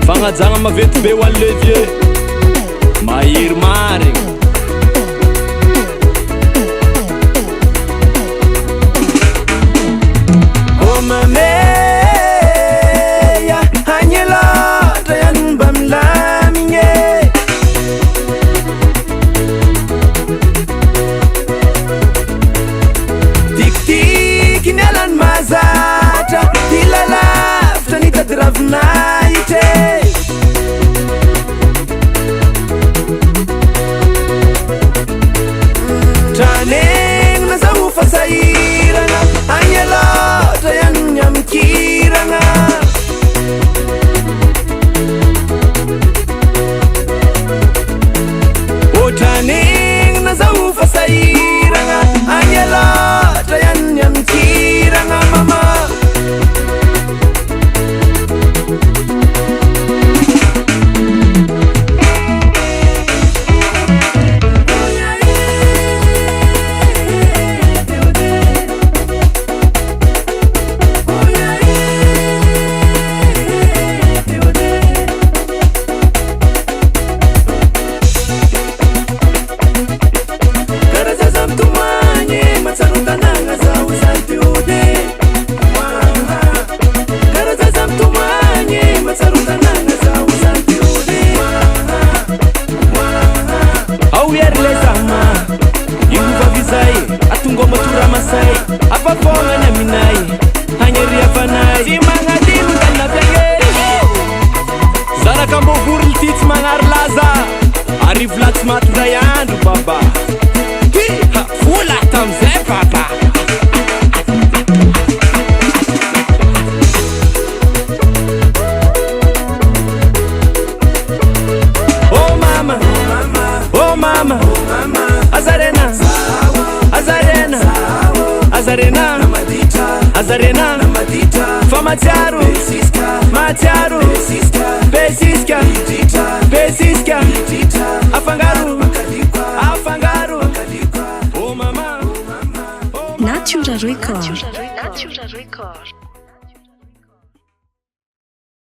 Fagnajagna mavety be ho an'ny levier mahiry marigny. Oh mameya hagny loatra ihany mba milamigny tikitika ny alany mazatra ty lalavitra ny tady ravinahitra tranegny na zaho fasahirana agny loatra ihany ny amikirana o tranegny na zaho fasahirana agny loatra ihany ny amikirana mama Matiaro, Matiaro, Besiska, Besiska, Afangaru, Afangaru, oh mama, Natura Record.